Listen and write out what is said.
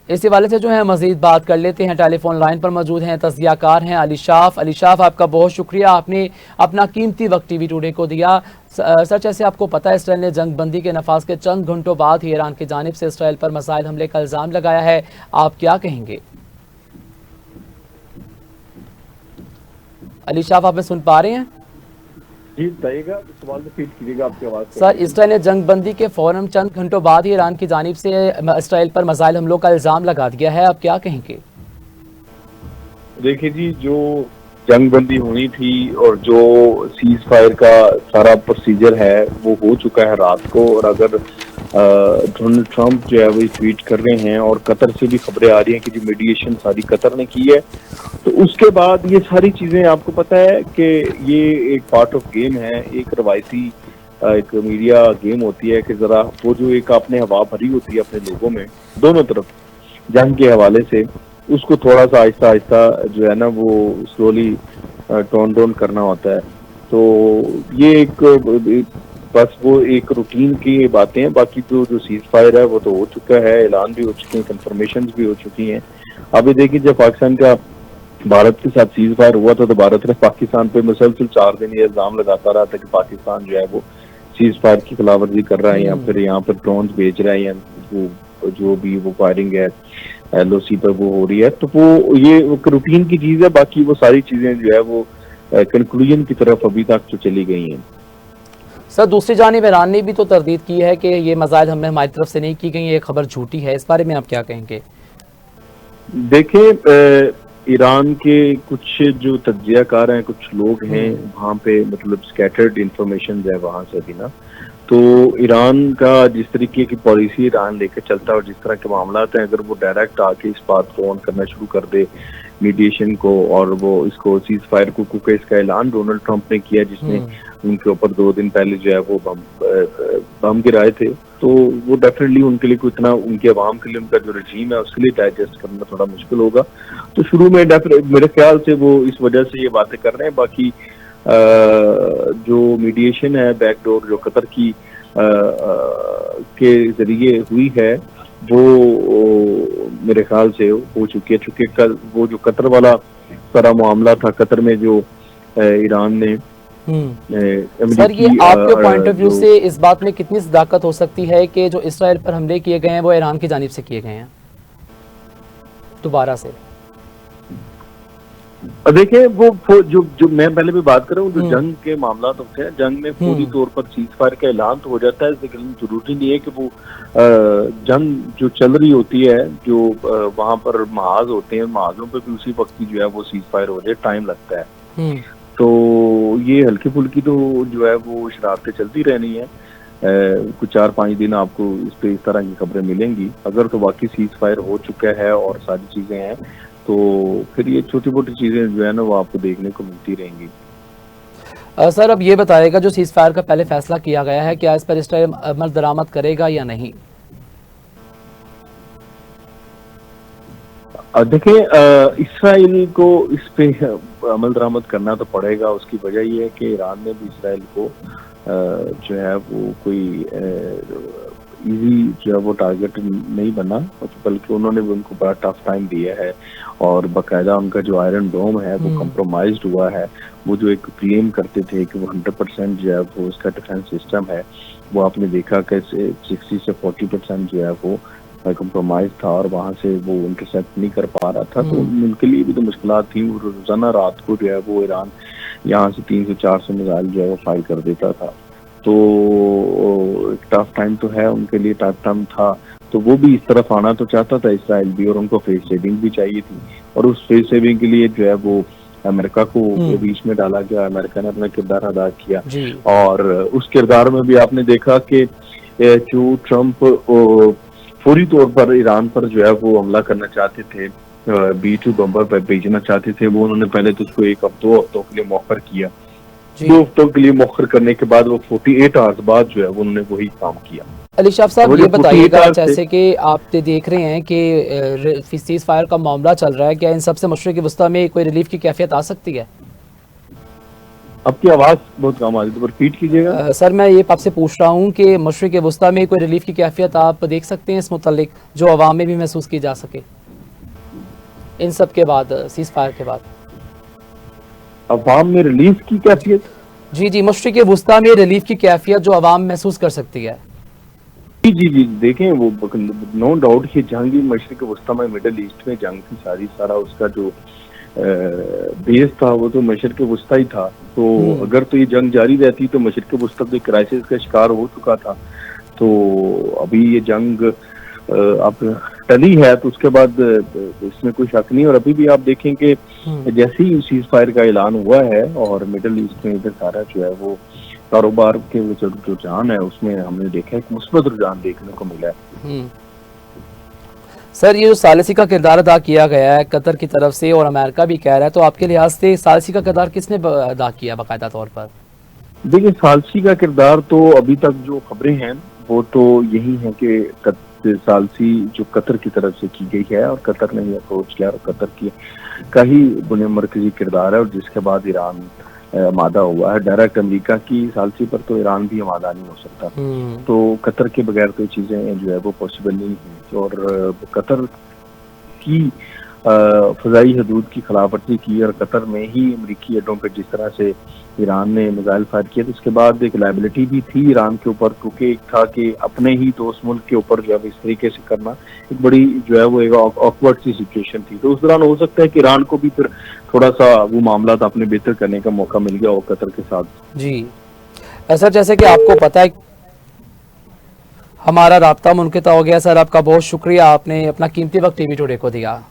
इस हवाले से जो है मजीद बात कर लेते हैं। टेलीफोन लाइन पर मौजूद हैं तज्जियाकार हैं अली शाफ। अली शाफ, आपका बहुत शुक्रिया, आपने अपना कीमती वक्त टीवी टुडे को दिया। सच ऐसे आपको पता है इसराइल ने जंग बंदी के नफाज के चंद घंटों बाद ही ईरान की जानिब से इसराइल पर मिसाइल हमले का इल्ज़ाम लगाया है, आप क्या कहेंगे? अली शाफ, आप सुन पा रहे हैं? जी बताइएगा, सवाल रिपीट कीजिएगा, आपकी आवाज़। सर, इसराइल ने जंग बंदी के फौरन चंद घंटों बाद ही ईरान की जानिब से इसराइल पर मिसाइल हमलों का इल्ज़ाम लगा दिया है, आप क्या कहेंगे? देखिए जी, जो जंग बंदी होनी थी और जो सीज फायर का सारा प्रोसीजर है वो हो चुका है रात को। और अगर डोनाल्ड ट्रंप जो है वो ट्वीट कर रहे हैं और कतर से भी खबरें आ रही हैं कि जो मीडिएशन सारी कतर ने की है, तो उसके बाद ये सारी चीजें आपको पता है कि ये एक पार्ट ऑफ गेम है। एक रवायती एक मीडिया गेम होती है कि जरा वो जो एक आपने हवा भरी होती है अपने लोगों में दोनों तरफ जंग के हवाले से, उसको थोड़ा सा आहिस्ता आहिस्ता जो है ना वो स्लोली टोन डाउन करना होता है। तो ये एक बस वो एक रूटीन की बातें हैं। बाकी जो सीज फायर है वो तो हो चुका है, ऐलान भी हो चुके हैं, कंफर्मेशन भी हो चुकी हैं। अभी देखिए, जब पाकिस्तान का भारत के साथ सीज फायर हुआ था तो भारत ने पाकिस्तान पे मुसलसल 4 दिन ये इल्जाम लगाता रहा था कि पाकिस्तान जो है वो सीज फायर की खिलाफवर्जी कर रहा है या फिर यहाँ पर ड्रोन भेज रहा है या वो जो भी वो फायरिंग है LOC पर वो हो रही है। तो वो ये रूटीन की चीज है। बाकी वो सारी चीजें जो है वो कंक्लूजन की तरफ अभी तक तो चली गई हैं। सर, दूसरी जानिब ईरान ने भी तो तरदीद की है कि ये मिसाइल हमने हमारी तरफ से नहीं की गई, ये खबर झूठी है, इस बारे में आप क्या कहेंगे? देखें, ईरान के कुछ जो तज्जियाकार हैं, कुछ लोग हैं वहाँ पे, मतलब स्कैटर्ड इंफॉर्मेशन है वहाँ से भी ना। तो ईरान का जिस तरीके की पॉलिसी ईरान लेकर चलता है और जिस तरह के मामला हैं, अगर वो डायरेक्ट आके इस बात को ऑन करना शुरू कर दे मीडिएशन को और वो इसको सीज फायर को, क्योंकि इसका ऐलान डोनाल्ड ट्रंप ने किया जिसने उनके ऊपर 2 दिन पहले जो है वो बम गिराए थे, तो वो डेफिनेटली उनके लिए इतना, उनके अवाम के लिए उनका जो रजीम है उसके लिए डाइजेस्ट करना थोड़ा मुश्किल होगा। तो शुरू में मेरे ख्याल से वो इस वजह से ये बातें कर रहे हैं। बाकी जो मीडिएशन है बैकडोर जो कतर की के जरिए हुई है वो मेरे ख्याल से हो चुकी है। चूंकि कल वो जो कतर वाला सारा मामला था, कतर में जो ईरान ने सर, ये आपके पॉइंट ऑफ व्यू से इस बात में कितनी सदाकत हो सकती है कि जो इसराइल पर हमले किए गए हैं वो ईरान की जानिब से किए गए हैं दोबारा से? देखिए, वो जो मैं पहले भी बात कर रहा हूँ, जो जंग के मामला होते हैं, जंग में पूरी तौर पर सीज फायर का ऐलान तो हो जाता है, लेकिन जरूरी नहीं है कि वो जंग जो चल रही होती है, जो वहां पर महाज होते हैं, महाजों पे भी उसी वक्त जो है वो सीज फायर हो जाए, टाइम लगता है। तो ये हल्की फुल्की तो जो है वो शरारतें चलती रहनी है। कुछ 4-5 दिन आपको इस पे इस तरह की खबरें मिलेंगी। अगर तो वाकई सीज फायर हो चुका है और सारी चीजें हैं तो फिर ये छोटी मोटी चीजें जो है ना वो आपको देखने को मिलती रहेंगी। सर, अब ये बताएगा जो सीज फायर का पहले फैसला किया गया है, क्या इस पर इसराइल अमल दरामद करेगा या नहीं? देखिए, इसराइल को इस पे अमल दरामद करना तो पड़ेगा। उसकी वजह ये है कि ईरान ने भी इसराइल को जो है वो कोई इजी जो है वो टारगेट नहीं बना, बल्कि उन्होंने भी उनको बड़ा टफ टाइम दिया है। और बाकायदा उनका जो आयरन डोम है वो कंप्रोमाइज्ड हुआ है। वो जो एक क्लेम करते थे कि वो 100% जो है वो उसका डिफेंस सिस्टम है, वो आपने देखा कि 60 से 40% जो है वो कंप्रोमाइज था और वहां से वो इंटरसेप्ट नहीं कर पा रहा था। तो उनके लिए भी तो मुश्किल थी। रोजाना रात को जो है वो ईरान यहाँ से 300-400 मिसाइल जो है वो फायर कर देता था। तो टफ टाइम तो है उनके लिए, टफ टाइम था। तो वो भी इस तरफ आना तो चाहता था इसराइल भी, और उनको फेस सेविंग भी चाहिए थी। और उस फेस सेविंग के लिए जो है वो अमेरिका को बीच में डाला गया। अमेरिका ने अपना किरदार अदा किया और उस किरदार में भी आपने देखा कि जो ट्रंप फौरी तौर पर ईरान पर जो है वो हमला करना चाहते थे, B-2 बम्बर पर भेजना चाहते थे, वो उन्होंने पहले तो उसको 2 हफ्तों के लिए मौखर किया। 2 हफ्तों के लिए मौखर करने के बाद वो 48 आवर्स बाद जो है वो उन्होंने वही काम किया। अली शाफ साहब, ये बताइएगा, जैसे कि आप देख रहे हैं कि सीज फायर का मामला चल रहा है, क्या इन सबसे मशरिक़ वस्ता में कोई रिलीफ की कैफियत आ सकती है? आपकी आवाज़ बहुत कम आ रही है, तो रिपीट कीजिएगा। सर मैं ये आपसे पूछ रहा हूँ कि मशरिक वस्ता में कोई रिलीफ की कैफियत आप देख सकते हैं इस मुतल्लिक, जो अवाम में भी महसूस की जा सके इन सब के बाद, सीज़ फायर के बाद? अवाम में रिलीफ की कैफियत? जी जी, मशरिक वस्ता में रिलीफ की कैफियत जो अवाम महसूस कर सकती है। जी जी जी, देखें वो नो डाउट ये जंग ही मशरिक वस्ता में, मिडल ईस्ट में जंग थी सारी, सारा उसका जो बेस था वो तो मशरिक वस्ता ही था। तो अगर तो ये जंग जारी रहती तो मशरिक वस्ता तो क्राइसिस का शिकार हो चुका था। तो अभी ये जंग अब टली है तो उसके बाद इसमें कोई शक नहीं। और अभी भी आप देखें कि जैसे ही सीज फायर का ऐलान हुआ है और मिडल ईस्ट में इधर सारा जो है वो कारोबार के जो रुझान है उसमें हमने देखा एक मुस्बत रुझान देखने को मिला है। सर ये जो सालिसी का किरदार अदा किया गया है कतर की तरफ से और अमेरिका भी कह रहा है, तो आपके लिहाज से सालिसी का किरदार किसने अदा किया बाकायदा तौर पर? देखिए सालसी का किरदार तो अभी तक जो खबरें हैं वो तो यही है कि सालसी जो कतर की तरफ से की गई है और कतर ने ही अप्रोच किया और कतर की का ही बुनियादी मरकजी किरदार है और जिसके बाद ईरान आमादा हुआ है। डायरेक्ट अमेरिका की सालसी पर तो ईरान भी आमादा नहीं हो सकता। तो कतर के बगैर तो चीज़ें जो है वो पॉसिबल नहीं है। और कतर की फ़ज़ाई हदूद की खिलाफवर्जी की और कतर में ही अमरीकी अड्डों पर जिस तरह से ईरान ने मिसाइल फायर किया तो उसके बाद एक लाइबिलिटी भी थी ईरान के ऊपर, क्योंकि एक था कि अपने ही दोस्त मुल्क के ऊपर जो है इस तरीके से करना एक बड़ी जो है वो एक ऑकवर्ड सी सिचुएशन थी। तो उस दौरान हो सकता है कि ईरान को भी फिर थोड़ा सा वो मामला अपने बेहतर करने का मौका मिल गया हो कतर के साथ। जी सर, जैसे कि आपको पता है हमारा राब्ता मुनक़ता हो गया। सर आपका बहुत शुक्रिया, आपने अपना कीमती वक्त टीवी टुडे को दिया।